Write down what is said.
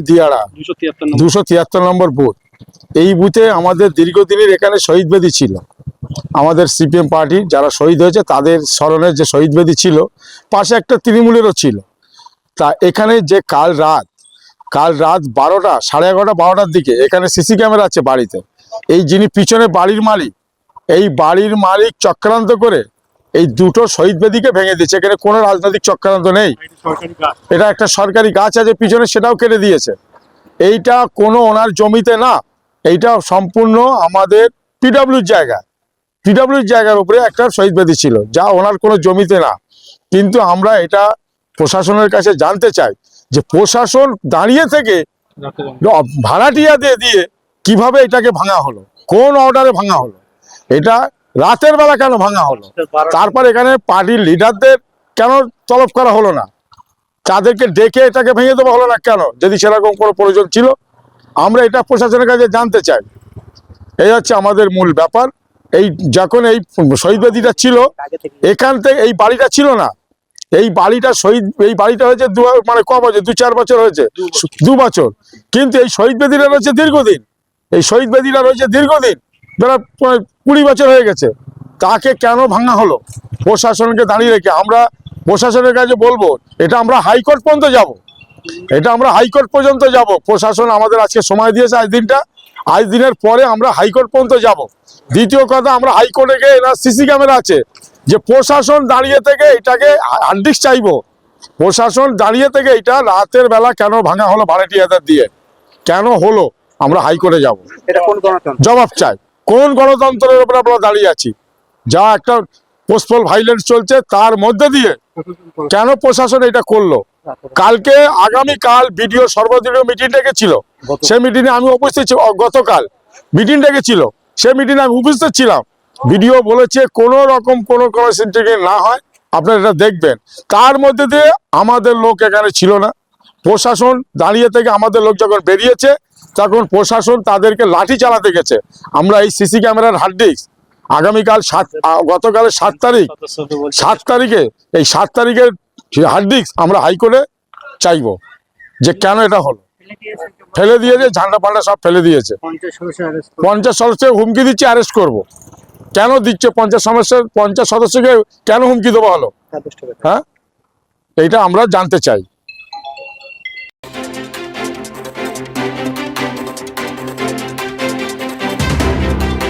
দিয়াড়া 273 নম্বর booth. এই বুথে আমাদের দীর্ঘদিনের এখানে শহীদ বেদি ছিল, আমাদের সিপিএম পার্টির যারা শহীদ হয়েছে তাদের স্মরণে যে শহীদ বেদি ছিল, পাশে একটা তৃণমূলেরও ছিল। তা এখানে যে কাল রাত 12টা, 11:30, 12টার দিকে এখানে সিসি ক্যামেরা আছে বাড়িতে। এই যিনি পিছনে বাড়ির মালিক, এই বাড়ির মালিক চক্রান্ত করে এই দুটো শহীদ বেদিকে ভেঙে দিয়েছে। এখানে কোনো রাজনৈতিক চক্রান্ত নেই, এটা একটা সরকারি গাছ আছে পিছনে, সেটাও কেটে দিয়েছে। এইটা কোনো ওনার জমিতে না, এইটা সম্পূর্ণ আমাদের পিডব্লিউর জায়গা, পিডব্লিউর জায়গার উপরে একটা শহীদ বেদি ছিল, যা ওনার কোনো জমিতে না। কিন্তু আমরা এটা প্রশাসনের কাছে জানতে চাই যে প্রশাসন দাঁড়িয়ে থেকে ভাড়াটিয়া দিয়ে কিভাবে এটাকে ভাঙা হলো, কোন অর্ডারে ভাঙা হলো, এটা রাতের বেলা কেন ভাঙা হলো, তারপর এখানে পার্টির লিডারদের কেন তলব করা হলো না, তাদেরকে ডেকে এটাকে ভেঙে দেওয়া হলো না কেন, যদি সেরকম কোনো প্রয়োজন ছিল। আমরা এটা প্রশাসনের কাছে জানতে চাই। এই হচ্ছে আমাদের মূল ব্যাপার। এই যখন এই শহীদ বেদিটা ছিল, এখান থেকে এই বাড়িটা ছিল না, এই বাড়িটা এই বাড়িটা হয়েছে মানে ক বছর, 2-4 বছর হয়েছে, 2 বছর। কিন্তু এই শহীদ বেদিটা রয়েছে দীর্ঘদিন, এই শহীদ বেদিটা রয়েছে দীর্ঘদিন, ধরো 20 বছর হয়ে গেছে। তাকে কেন ভাঙা হলো প্রশাসনকে দাঁড়িয়ে রেখে? আমরা প্রশাসনের কাছে বলবো, এটা আমরা হাইকোর্ট পর্যন্ত যাব, এটা আমরা হাইকোর্ট পর্যন্ত যাব। প্রশাসন আমাদের আজকে সময় দিয়েছে, আজ দিনের পরে আমরা হাইকোর্ট পর্যন্ত যাব। দ্বিতীয় কথা, আমরা হাইকোর্টে গিয়ে এনার সিসি ক্যামেরা আছে, যে প্রশাসন দাঁড়িয়ে থেকে এটাকে হার্ডডিস্ক চাইবো, প্রশাসন দাঁড়িয়ে থেকে এটা রাতের বেলা কেন ভাঙা হলো ভাড়াটিয়াদের দিয়ে, কেন হলো, আমরা হাইকোর্টে যাব, জবাব চাই। কোন গণতন্ত্রের উপর আমরা দাঁড়িয়ে আছি? যা একটা পোস্টপল ভাইলেন্স চলছে, তার মধ্যে দিয়ে কেন প্রশাসন এটা করলো? কালকে আগামীকাল বিডিও সর্বদলীয় মিটিং ডেকেছিল, সেই মিটিংয়ে আমি উপস্থিত ছিলাম। গতকাল মিটিং ডেকেছিল, সেই মিটিংয়ে আমি উপস্থিত ছিলাম। বিডিও বলেছে কোনো রকম কোনো সিন্ডিকেট না হয়, আপনারা এটা দেখবেন। তার মধ্যে দিয়ে আমাদের লোক এখানে ছিল না, প্রশাসন দাঁড়িয়ে থেকে আমাদের লোক যখন বেরিয়েছে তখন প্রশাসন তাদেরকে লাঠি চালাতে গেছে। আমরা এই সিসি ক্যামেরার হার্ডডিস্ক আগামীকাল গতকালের 7 তারিখে এই 7 তারিখের হার্ডডিস্ক আমরা হাইকোর্টে চাইবো, যে কেন এটা হলো। ফেলে দিয়েছে, ঝান্ডা পান্ডা সব ফেলে দিয়েছে। 50 সদস্যকে হুমকি দিচ্ছে অ্যারেস্ট করব। কেন দিচ্ছে? 50 সদস্যকে কেন হুমকি দেওয়া হলো? হ্যাঁ, এইটা আমরা জানতে চাই।